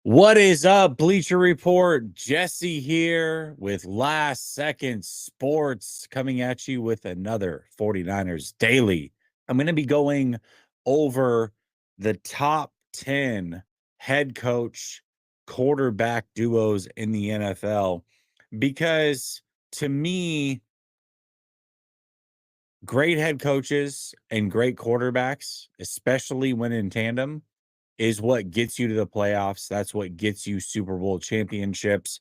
What is up, Bleacher Report? Jesse here with Last Second Sports coming at you with another 49ers Daily. I'm going to be going over the top 10 head coach quarterback duos in the NFL because to me, great head coaches and great quarterbacks, especially when in tandem, is what gets you to the playoffs. That's what gets you Super Bowl championships.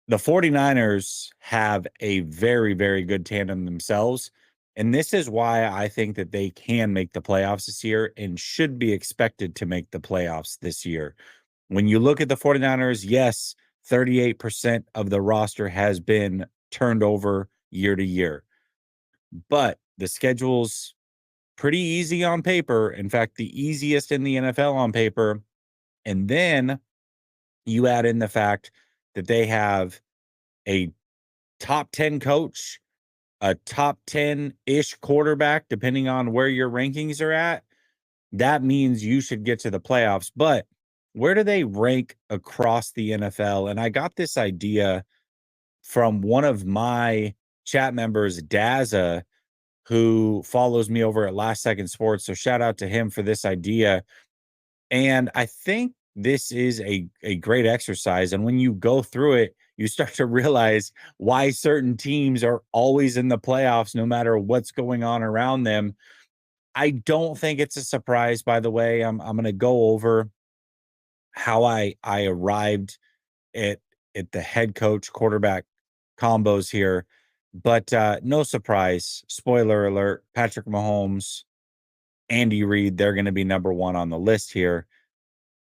The 49ers have a very, very good tandem themselves. And this is why I think that they can make the playoffs this year and should be expected to make the playoffs this year. When you look at the 49ers, yes, 38% of the roster has been turned over year to year, but the schedule's pretty easy on paper. In fact, the easiest in the NFL on paper. And then you add in the fact that they have a top 10 coach, a top 10-ish quarterback, depending on where your rankings are at. That means you should get to the playoffs. But where do they rank across the NFL? And I got this idea from one of my chat members, Daza, who follows me over at Last Second Sports. So shout out to him for this idea. And I think this is a great exercise. And when you go through it, you start to realize why certain teams are always in the playoffs, no matter what's going on around them. I don't think it's a surprise, by the way. I'm going to go over how I arrived at the head coach quarterback combos here. But no surprise, spoiler alert, Patrick Mahomes, Andy Reid, they're going to be number one on the list here.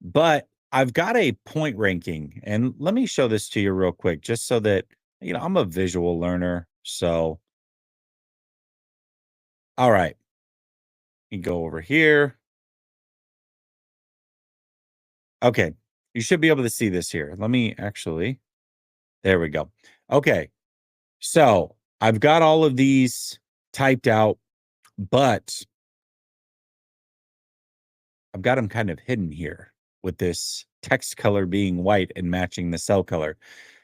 But I've got a point ranking, and let me show this to you real quick, just so that, I'm a visual learner. So, all right, you go over here. Okay, you should be able to see this here. Let me actually, there we go. Okay, so I've got all of these typed out, but I've got them kind of hidden here with this text color being white and matching the cell color.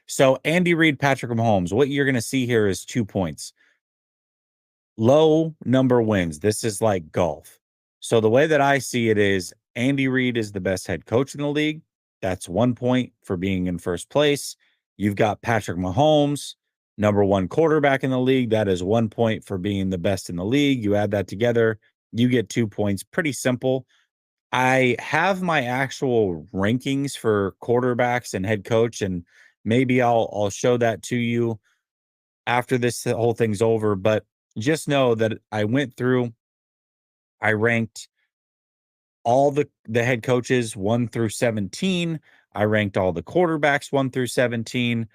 So Andy Reid, Patrick Mahomes, what you're going to see here is 2 points. Low number wins. This is like golf. So the way that I see it is Andy Reid is the best head coach in the league. That's 1 point for being in first place. You've got Patrick Mahomes, number one quarterback in the league. That is 1 point for being the best in the league. You add that together, you get 2 points. Pretty simple. I have my actual rankings for quarterbacks and head coach, and maybe I'll show that to you after this whole thing's over. But just know that I went through, I ranked all the head coaches 1 through 17. I ranked all the quarterbacks 1 through 17.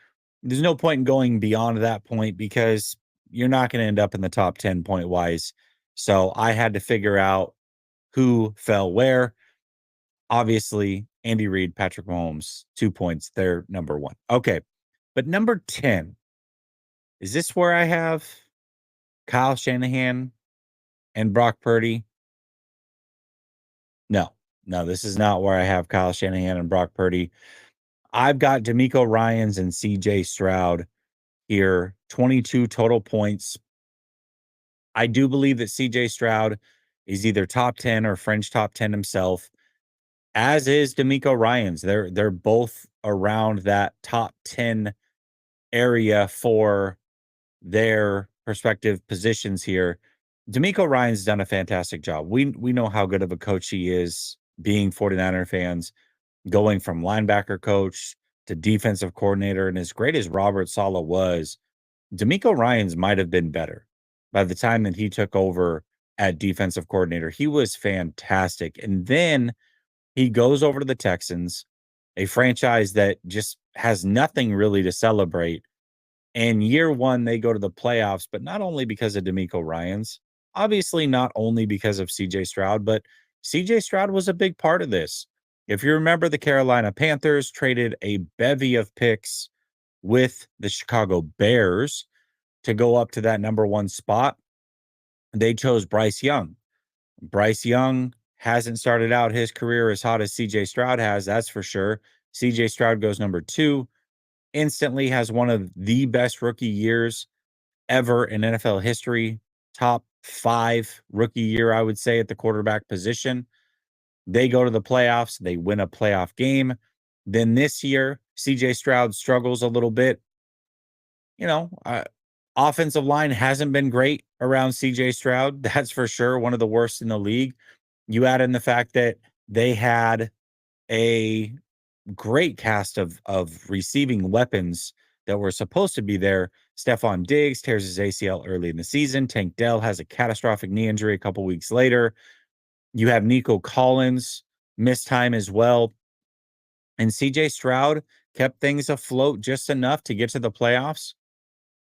There's no point in going beyond that point because you're not going to end up in the top 10 point wise. So I had to figure out who fell where. Obviously, Andy Reid, Patrick Mahomes, 2 points. They're number one. Okay. But number 10, is this where I have Kyle Shanahan and Brock Purdy? No, this is not where I have Kyle Shanahan and Brock Purdy. I've got DeMeco Ryans and CJ Stroud here, 22 total points. I do believe that CJ Stroud is either top 10 or French top 10 himself, as is DeMeco Ryans. They're both around that top 10 area for their respective positions here. DeMeco Ryans done a fantastic job. We know how good of a coach he is, being 49er fans, going from linebacker coach to defensive coordinator. And as great as Robert Saleh was, DeMeco Ryans might have been better by the time that he took over at defensive coordinator. He was fantastic. And then he goes over to the Texans, a franchise that just has nothing really to celebrate. And year one, they go to the playoffs, but not only because of DeMeco Ryans, obviously not only because of CJ Stroud, but CJ Stroud was a big part of this. If you remember, the Carolina Panthers traded a bevy of picks with the Chicago Bears to go up to that number one spot. They chose Bryce Young. Bryce Young hasn't started out his career as hot as CJ Stroud has, that's for sure. CJ Stroud goes number 2, instantly has one of the best rookie years ever in NFL history. Top 5 rookie year, I would say, at the quarterback position. They go to the playoffs, they win a playoff game. Then this year, CJ Stroud struggles a little bit. You know, offensive line hasn't been great around CJ Stroud. That's for sure. One of the worst in the league. You add in the fact that they had a great cast of receiving weapons that were supposed to be there. Stephon Diggs tears his ACL early in the season. Tank Dell has a catastrophic knee injury a couple weeks later. You have Nico Collins miss time as well. And CJ Stroud kept things afloat just enough to get to the playoffs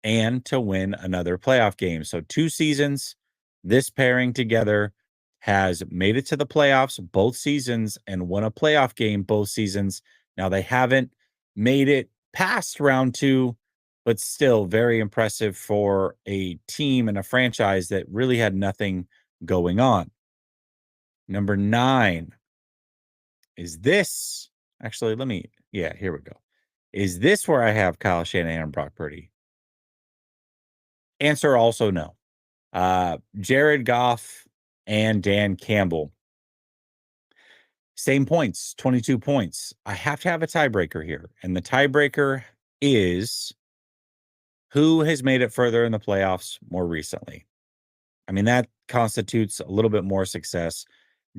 and to win another playoff game. So 2 seasons, this pairing together has made it to the playoffs both seasons and won a playoff game both seasons. Now they haven't made it past round 2, but still very impressive for a team and a franchise that really had nothing going on. Number 9 is this. Actually, here we go. Is this where I have Kyle Shanahan and Brock Purdy? Answer also no. Jared Goff and Dan Campbell. Same points, 22 points. I have to have a tiebreaker here. And the tiebreaker is who has made it further in the playoffs more recently. I mean, that constitutes a little bit more success.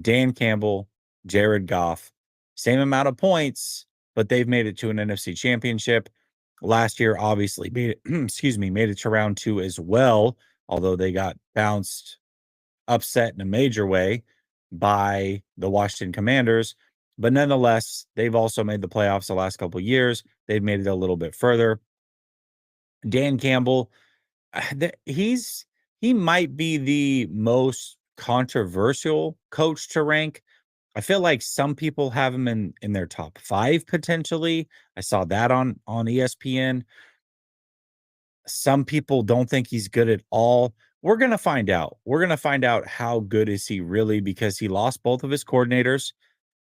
Dan Campbell, Jared Goff, same amount of points, but they've made it to an NFC championship. Last year, obviously, made it to round 2 as well, although they got upset in a major way by the Washington Commanders. But nonetheless, they've also made the playoffs the last couple of years. They've made it a little bit further. Dan Campbell, he might be the most controversial coach to rank. I feel like some people have him in their top 5 potentially. I saw that on ESPN. Some people don't think he's good at all. We're going to find out. We're going to find out how good is he really, because he lost both of his coordinators.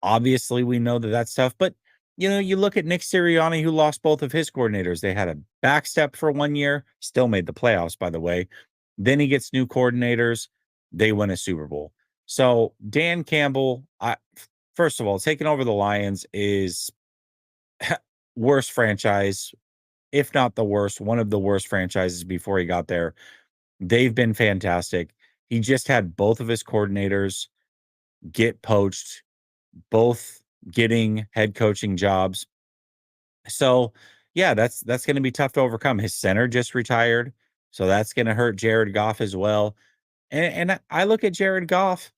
Obviously, we know that stuff, but you look at Nick Sirianni, who lost both of his coordinators. They had a backstep for 1 year, still made the playoffs, by the way. Then he gets new coordinators. They win a Super Bowl. So Dan Campbell, first of all, taking over the Lions is worst franchise, if not the worst, one of the worst franchises before he got there. They've been fantastic. He just had both of his coordinators get poached, both getting head coaching jobs. So, yeah, that's going to be tough to overcome. His center just retired, so that's going to hurt Jared Goff as well. And I look at Jared Goff,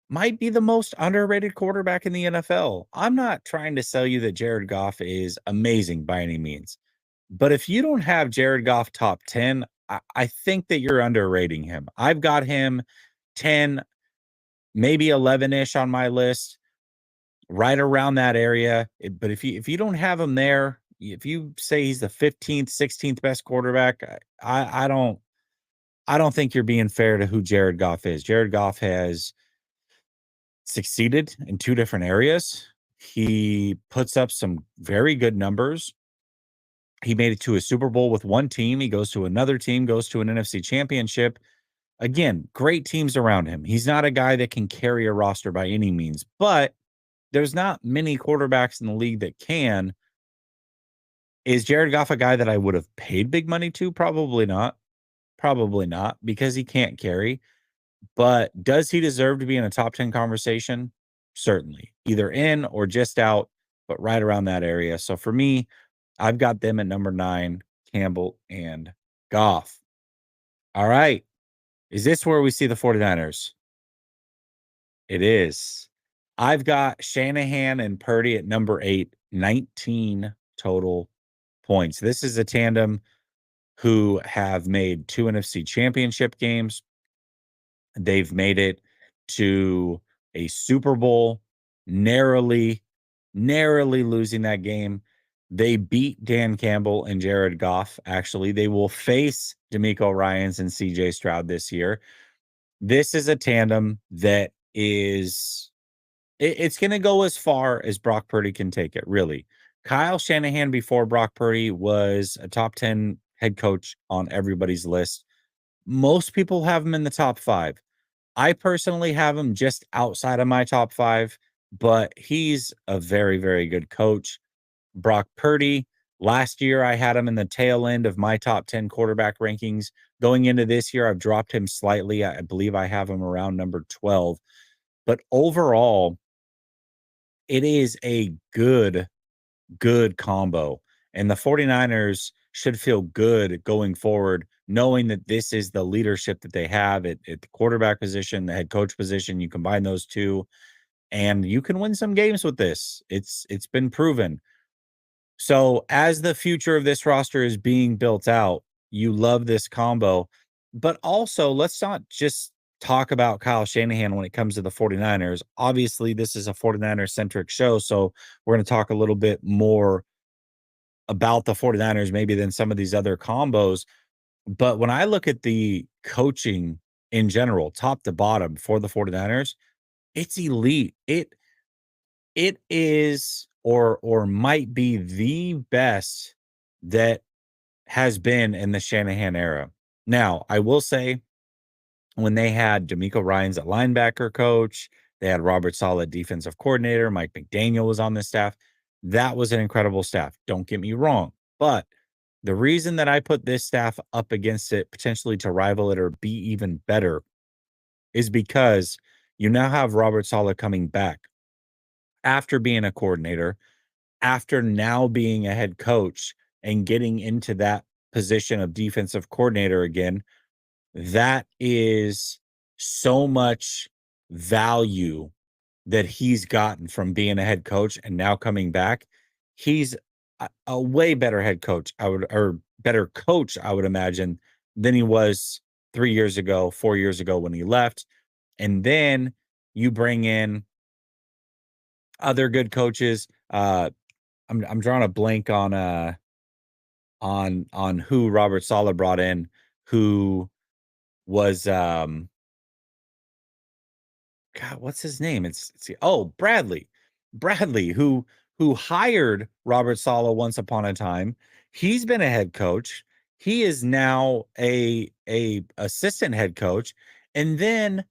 might be the most underrated quarterback in the NFL. I'm not trying to sell you that Jared Goff is amazing by any means. But if you don't have Jared Goff top 10, I think that you're underrating him. I've got him 10, maybe 11-ish on my list, right around that area. But if you don't have him there, if you say he's the 15th, 16th best quarterback, I don't think you're being fair to who Jared Goff is. Jared Goff has succeeded in 2 different areas. He puts up some very good numbers. He made it to a Super Bowl with one team. He goes to another team, goes to an NFC championship. Again, great teams around him. He's not a guy that can carry a roster by any means, but there's not many quarterbacks in the league that can. Is Jared Goff a guy that I would have paid big money to? Probably not. Probably not, because he can't carry. But does he deserve to be in a top 10 conversation? Certainly. Either in or just out, but right around that area. So for me, I've got them at number 9, Campbell and Goff. All right. Is this where we see the 49ers? It is. I've got Shanahan and Purdy at number 8, 19 total points. This is a tandem who have made 2 NFC championship games. They've made it to a Super Bowl, narrowly losing that game. They beat Dan Campbell and Jared Goff. Actually, they will face DeMeco Ryans and CJ Stroud this year. This is a tandem that is it's going to go as far as Brock Purdy can take it, really. Kyle Shanahan before Brock Purdy was a top 10 head coach on everybody's list. Most people have him in the top 5. I personally have him just outside of my top 5, but he's a very, very good coach. Brock Purdy, last year I had him in the tail end of my top 10 quarterback rankings. Going into this year, I've dropped him slightly. I believe I have him around number 12. But overall, it is a good combo. And the 49ers should feel good going forward, knowing that this is the leadership that they have at the quarterback position, the head coach position. You combine those two, and you can win some games with this. It's been proven. So as the future of this roster is being built out, you love this combo. But also, let's not just talk about Kyle Shanahan when it comes to the 49ers. Obviously, this is a 49ers centric show. So we're going to talk a little bit more about the 49ers, maybe than some of these other combos. But when I look at the coaching in general, top to bottom for the 49ers, it's elite. It is or might be the best that has been in the Shanahan era. Now, I will say when they had D'Amico Ryans at linebacker coach, they had Robert Saleh defensive coordinator, Mike McDaniel was on the staff. That was an incredible staff. Don't get me wrong. But the reason that I put this staff up against it, potentially to rival it or be even better, is because you now have Robert Saleh coming back after being a coordinator, after now being a head coach and getting into that position of defensive coordinator again. That is so much value that he's gotten from being a head coach and now coming back. He's a way better head coach, or better coach, I would imagine, than he was 3 years ago, 4 years ago when he left. And then you bring in other good coaches. I'm drawing a blank on who Robert Saleh brought in, who was God, what's his name? Bradley. Bradley, who hired Robert Saleh once upon a time. He's been a head coach. He is now a assistant head coach. And then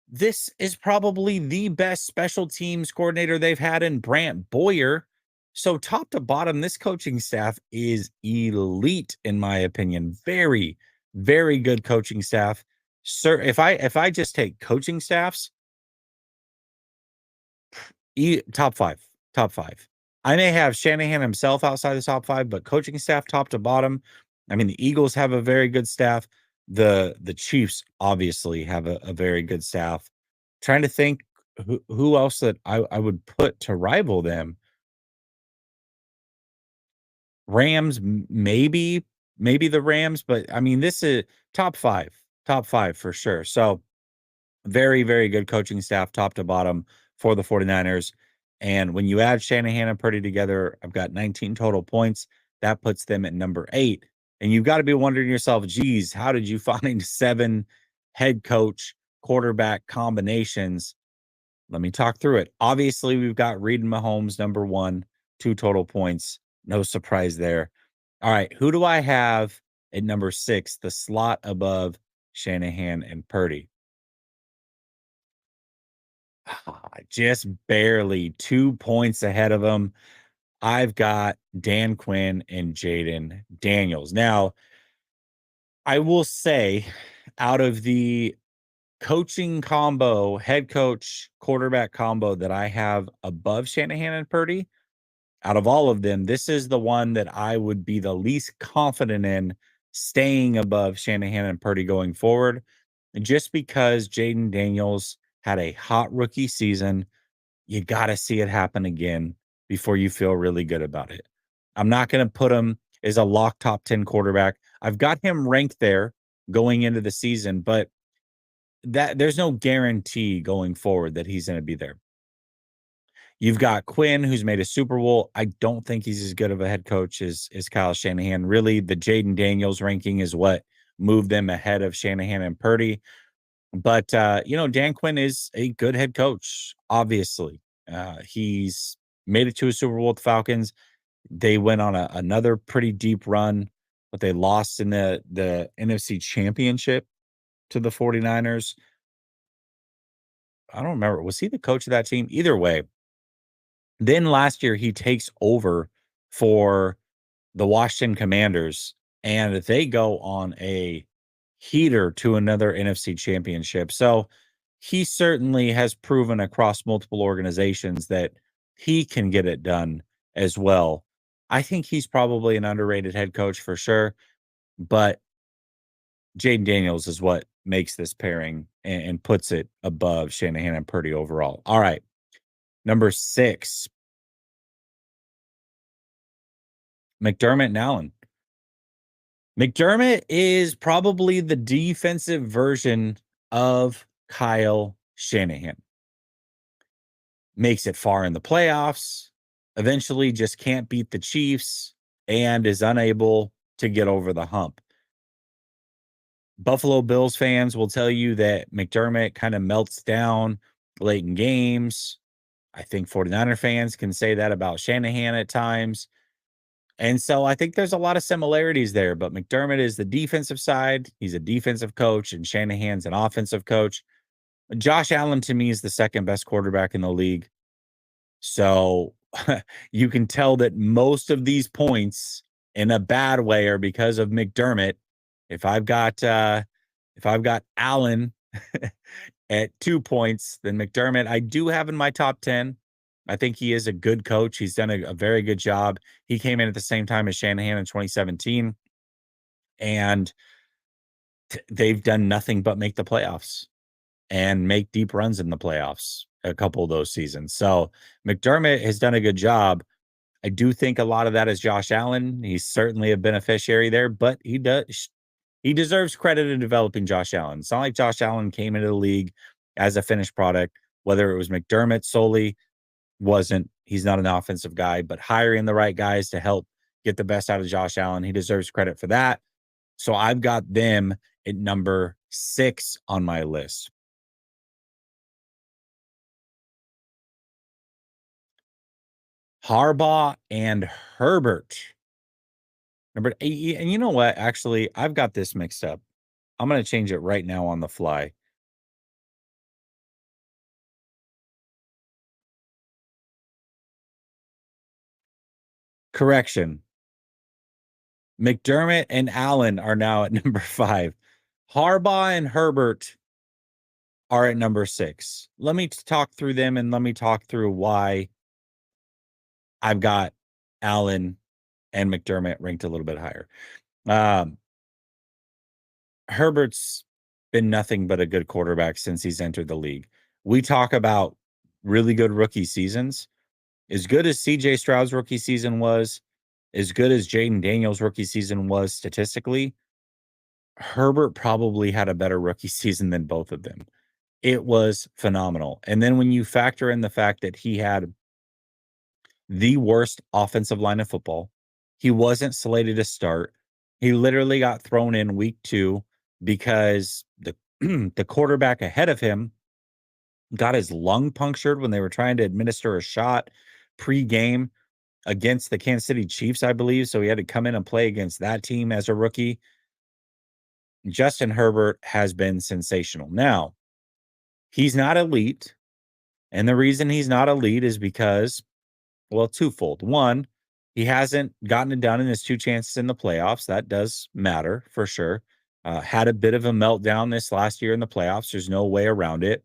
this is probably the best special teams coordinator they've had in Brant Boyer. So top to bottom, this coaching staff is elite, in my opinion. Very, very good coaching staff. Sir, if I just take coaching staffs, top 5, top 5. I may have Shanahan himself outside the top 5, but coaching staff top to bottom. I mean, the Eagles have a very good staff. The Chiefs obviously have a very good staff. Trying to think who else that I would put to rival them. Rams, maybe the Rams, but I mean, this is top 5 for sure. So very, very good coaching staff, top to bottom for the 49ers. And when you add Shanahan and Purdy together, I've got 19 total points. That puts them at number 8. And you've got to be wondering yourself, geez, how did you find 7 head coach quarterback combinations? Let me talk through it. Obviously, we've got Reed and Mahomes, number 1, 2 total points. No surprise there. All right, who do I have at number 6, the slot above Shanahan and Purdy? Just barely 2 points ahead of him. I've got Dan Quinn and Jaden Daniels. Now, I will say, out of the coaching combo, head coach, quarterback combo that I have above Shanahan and Purdy, out of all of them, this is the one that I would be the least confident in staying above Shanahan and Purdy going forward, just because Jaden Daniels had a hot rookie season. You got to see it happen again before you feel really good about it. I'm not going to put him as a lock top 10 quarterback. I've got him ranked there going into the season, but that there's no guarantee going forward that he's going to be there. You've got Quinn, who's made a Super Bowl. I don't think he's as good of a head coach as Kyle Shanahan. Really, the Jaden Daniels ranking is what moved them ahead of Shanahan and Purdy. But, Dan Quinn is a good head coach, obviously. He's made it to a Super Bowl with the Falcons. They went on another pretty deep run, but they lost in the NFC Championship to the 49ers. I don't remember. Was he the coach of that team? Either way, then last year he takes over for the Washington Commanders, and they go on a heater to another NFC championship. So he certainly has proven across multiple organizations that he can get it done as well. I think he's probably an underrated head coach for sure, but Jaden Daniels is what makes this pairing and puts it above Shanahan and Purdy overall. All right. Number 6, McDermott and Allen. McDermott is probably the defensive version of Kyle Shanahan. Makes it far in the playoffs, eventually just can't beat the Chiefs, and is unable to get over the hump. Buffalo Bills fans will tell you that McDermott kind of melts down late in games. I think 49er fans can say that about Shanahan at times. And so I think there's a lot of similarities there, but McDermott is the defensive side. He's a defensive coach, and Shanahan's an offensive coach. Josh Allen, to me, is the second best quarterback in the league. So you can tell that most of these points in a bad way are because of McDermott. If I've got Allen at 2 points, then McDermott I do have in my top 10. I think he is a good coach. He's done a very good job. He came in at the same time as Shanahan in 2017, and they've done nothing but make the playoffs and make deep runs in the playoffs a couple of those seasons. So McDermott has done a good job. I do think a lot of that is Josh Allen. He's certainly a beneficiary there, but he deserves credit in developing Josh Allen. It's not like Josh Allen came into the league as a finished product, whether it was McDermott solely, wasn't. He's not an offensive guy, but hiring the right guys to help get the best out of Josh Allen, he deserves credit for that. So I've got them at number 6 on my list. Harbaugh and Herbert. Number 8. And you know what? Actually, I've got this mixed up. I'm going to change it right now on the fly. Correction. McDermott and Allen are now at number 5. Harbaugh and Herbert are at number 6. Let me talk through them, and let me talk through why I've got Allen and McDermott ranked a little bit higher. Herbert's been nothing but a good quarterback since he's entered the league. We talk about really good rookie seasons. As good as CJ Stroud's rookie season was, as good as Jaden Daniels' rookie season was statistically, Herbert probably had a better rookie season than both of them. It was phenomenal. And then when you factor in the fact that he had the worst offensive line of football, he wasn't slated to start. He literally got thrown in week 2 because the the quarterback ahead of him got his lung punctured when they were trying to administer a shot pre-game against the Kansas City Chiefs, I believe. So he had to come in and play against that team as a rookie. Justin Herbert has been sensational. Now, he's not elite. And the reason he's not elite is because, well, twofold. One, he hasn't gotten it done in his 2 chances in the playoffs. That does matter for sure. Had a bit of a meltdown this last year in the playoffs. There's no way around it.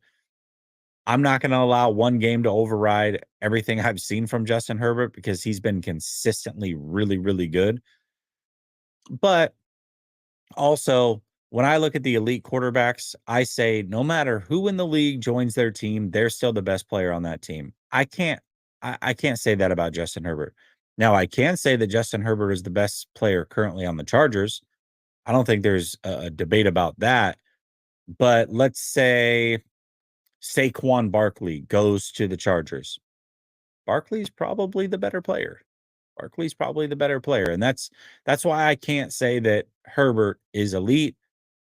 I'm not going to allow one game to override everything I've seen from Justin Herbert because he's been consistently really, really good. But also, when I look at the elite quarterbacks, I say no matter who in the league joins their team, they're still the best player on that team. I can't say that about Justin Herbert. Now, I can say that Justin Herbert is the best player currently on the Chargers. I don't think there's a debate about that. But let's say Saquon Barkley goes to the Chargers. Barkley's probably the better player. Barkley's probably the better player. And that's why I can't say that Herbert is elite.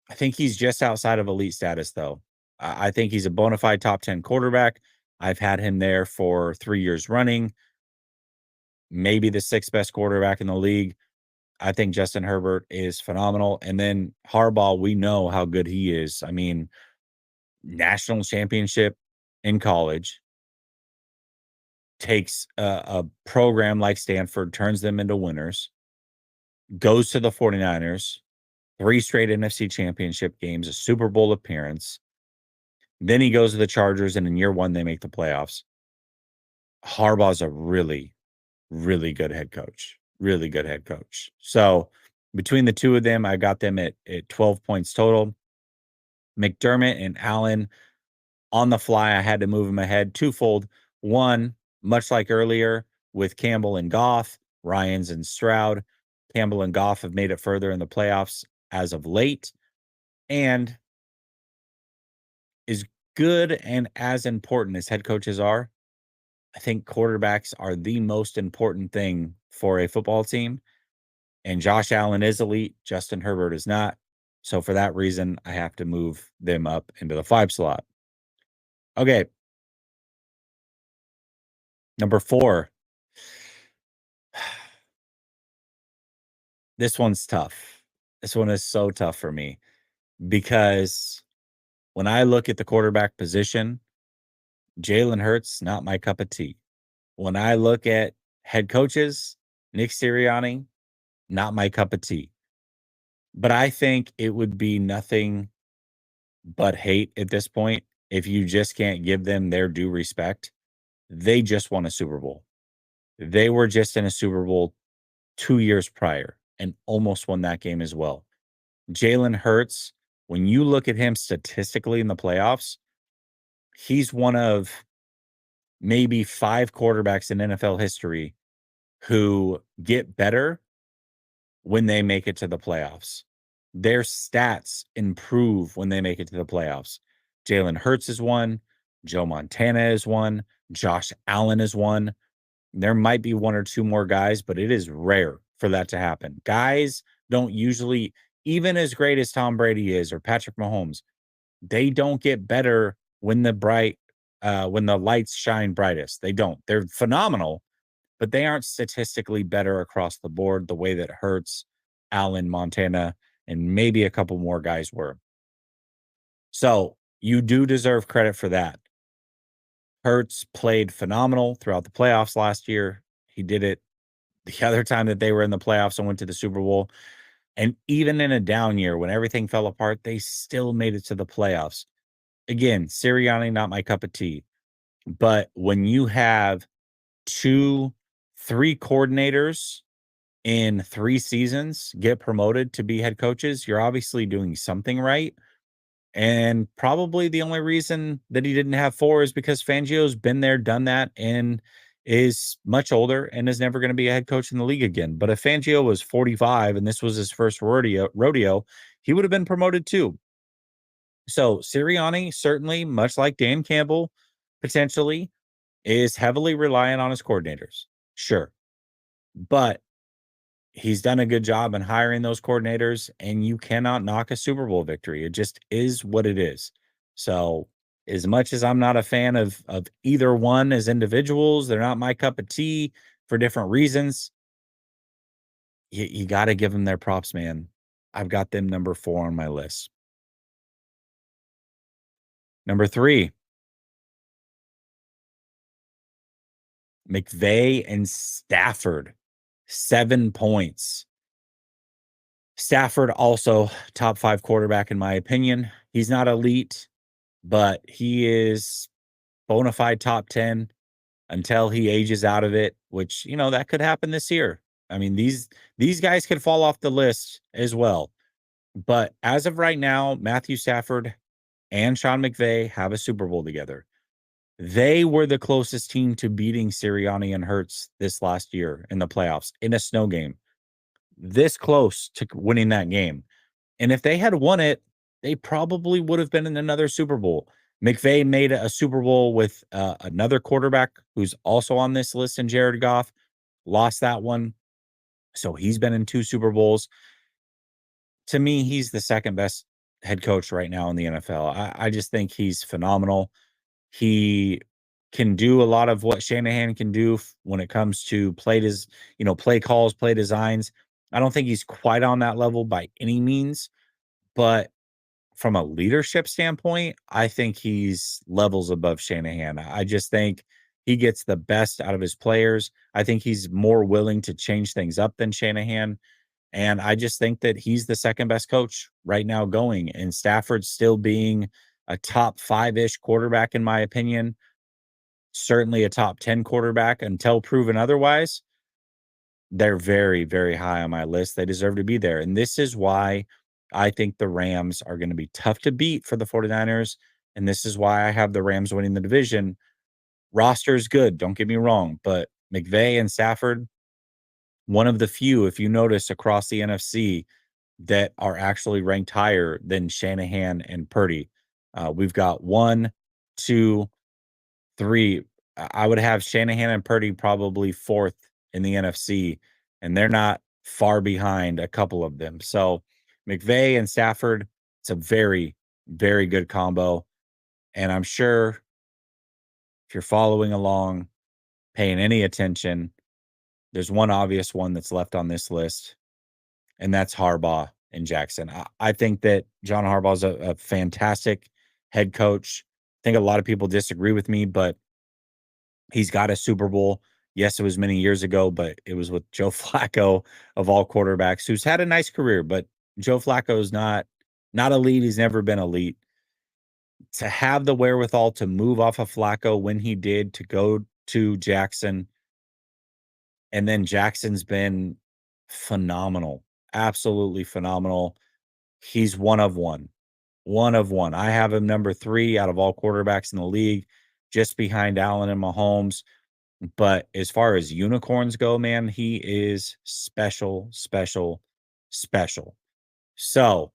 I think he's just outside of elite status, though. I think he's a bona fide top 10 quarterback. I've had him there for 3 years running, maybe the 6th best quarterback in the league. I think Justin Herbert is phenomenal, and then Harbaugh, we know how good he is. I mean, national championship in college, takes a program like Stanford, turns them into winners, goes to the 49ers, 3 straight NFC championship games, a Super Bowl appearance. Then he goes to the Chargers, and in year 1, they make the playoffs. Harbaugh's a really, really good head coach. Really good head coach. So between the two of them, I got them at 12 points total. McDermott and Allen on the fly, I had to move them ahead twofold. One, much like earlier with Campbell and Goff, Ryans and Stroud, Campbell and Goff have made it further in the playoffs as of late. And as good and as important as head coaches are, I think quarterbacks are the most important thing for a football team. And Josh Allen is elite. Justin Herbert is not. So for that reason, I have to move them up into the 5 slot. Okay. Number 4. This one's tough. This one is so tough for me because when I look at the quarterback position, Jalen Hurts, not my cup of tea. When I look at head coaches, Nick Sirianni, not my cup of tea. But I think it would be nothing but hate at this point if you just can't give them their due respect. They just won a Super Bowl. They were just in a Super Bowl 2 years prior and almost won that game as well. Jalen Hurts, when you look at him statistically in the playoffs, he's one of maybe 5 quarterbacks in NFL history who get better when they make it to the playoffs. Their stats improve when they make it to the playoffs. Jalen Hurts is one. Joe Montana is one. Josh Allen is one. There might be 1 or 2 more guys, but it is rare for that to happen. Guys don't usually, even as great as Tom Brady is or Patrick Mahomes, they don't get better when when the lights shine brightest. They don't. They're phenomenal, but they aren't statistically better across the board the way that Hurts, Allen, Montana, and maybe a couple more guys were. So you do deserve credit for that. Hurts played phenomenal throughout the playoffs last year. He did it the other time that they were in the playoffs and went to the Super Bowl. And even in a down year when everything fell apart, they still made it to the playoffs. Again, Sirianni, not my cup of tea. But when you have 2, 3 coordinators in 3 seasons get promoted to be head coaches, you're obviously doing something right. And probably the only reason that he didn't have 4 is because Fangio's been there, done that, and is much older and is never going to be a head coach in the league again. But if Fangio was 45 and this was his first rodeo, he would have been promoted too. So Sirianni, certainly, much like Dan Campbell, potentially, is heavily reliant on his coordinators. Sure. But he's done a good job in hiring those coordinators, and you cannot knock a Super Bowl victory. It just is what it is. So, as much as I'm not a fan of either one as individuals, they're not my cup of tea for different reasons. You got to give them their props, man. I've got them number 4 on my list. Number 3, McVay and Stafford, 7 points. Stafford also top 5 quarterback in my opinion. He's not elite, but he is bona fide top 10 until he ages out of it, which, that could happen this year. I mean, these guys could fall off the list as well. But as of right now, Matthew Stafford and Sean McVay have a Super Bowl together. They were the closest team to beating Sirianni and Hurts this last year in the playoffs in a snow game. This close to winning that game. And if they had won it, they probably would have been in another Super Bowl. McVay made a Super Bowl with another quarterback who's also on this list, and Jared Goff lost that one. So he's been in 2 Super Bowls. To me, he's the second best head coach right now in the NFL. I just think he's phenomenal. He can do a lot of what Shanahan can do when it comes to play calls, play designs. I don't think he's quite on that level by any means, but from a leadership standpoint, I think he's levels above Shanahan. I just think he gets the best out of his players. I think he's more willing to change things up than Shanahan. And I just think that he's the second best coach right now going. And Stafford still being a top five-ish quarterback, in my opinion, certainly a top 10 quarterback until proven otherwise. They're very, very high on my list. They deserve to be there. And this is why I think the Rams are going to be tough to beat for the 49ers. And this is why I have the Rams winning the division. Roster is good, don't get me wrong, but McVay and Stafford, one of the few, if you notice across the NFC, that are actually ranked higher than Shanahan and Purdy. We've got 1, 2, 3. I would have Shanahan and Purdy probably 4th in the NFC, and they're not far behind a couple of them. So McVay and Stafford, it's a very, very good combo. And I'm sure if you're following along, paying any attention, there's one obvious one that's left on this list, and that's Harbaugh and Jackson. I think that John Harbaugh is a fantastic head coach. I think a lot of people disagree with me, but he's got a Super Bowl. Yes, it was many years ago, but it was with Joe Flacco of all quarterbacks, who's had a nice career, but Joe Flacco is not elite. He's never been elite. To have the wherewithal to move off of Flacco when he did, to go to Jackson, and then Jackson's been phenomenal, absolutely phenomenal. He's one of one. One of one. I have him number 3 out of all quarterbacks in the league, just behind Allen and Mahomes. But as far as unicorns go, man, he is special, special, special. So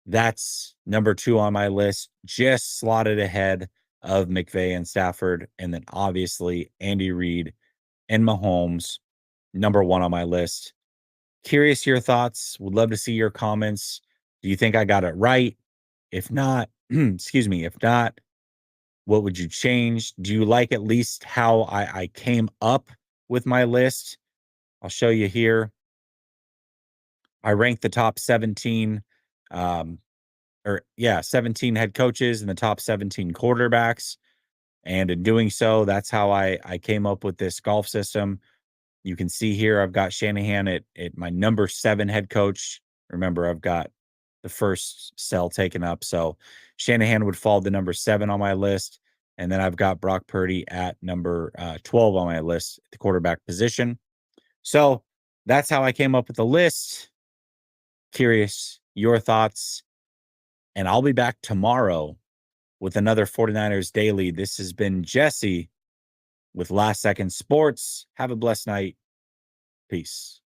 that's number 2 on my list, just slotted ahead of McVay and Stafford. And then obviously Andy Reid and Mahomes, number 1 on my list. Curious your thoughts. Would love to see your comments. Do you think I got it right? If not, excuse me, if not, what would you change? Do you like at least how I came up with my list? I'll show you here. I ranked the top 17, um, 17 head coaches and the top 17 quarterbacks. And in doing so, that's how I came up with this golf system. You can see here I've got Shanahan at my number 7 head coach. Remember, I've got the first cell taken up. So Shanahan would fall to number 7 on my list. And then I've got Brock Purdy at number 12 on my list, the quarterback position. So that's how I came up with the list. Curious your thoughts. And I'll be back tomorrow with another 49ers Daily. This has been Jesse with Last Second Sports. Have a blessed night. Peace.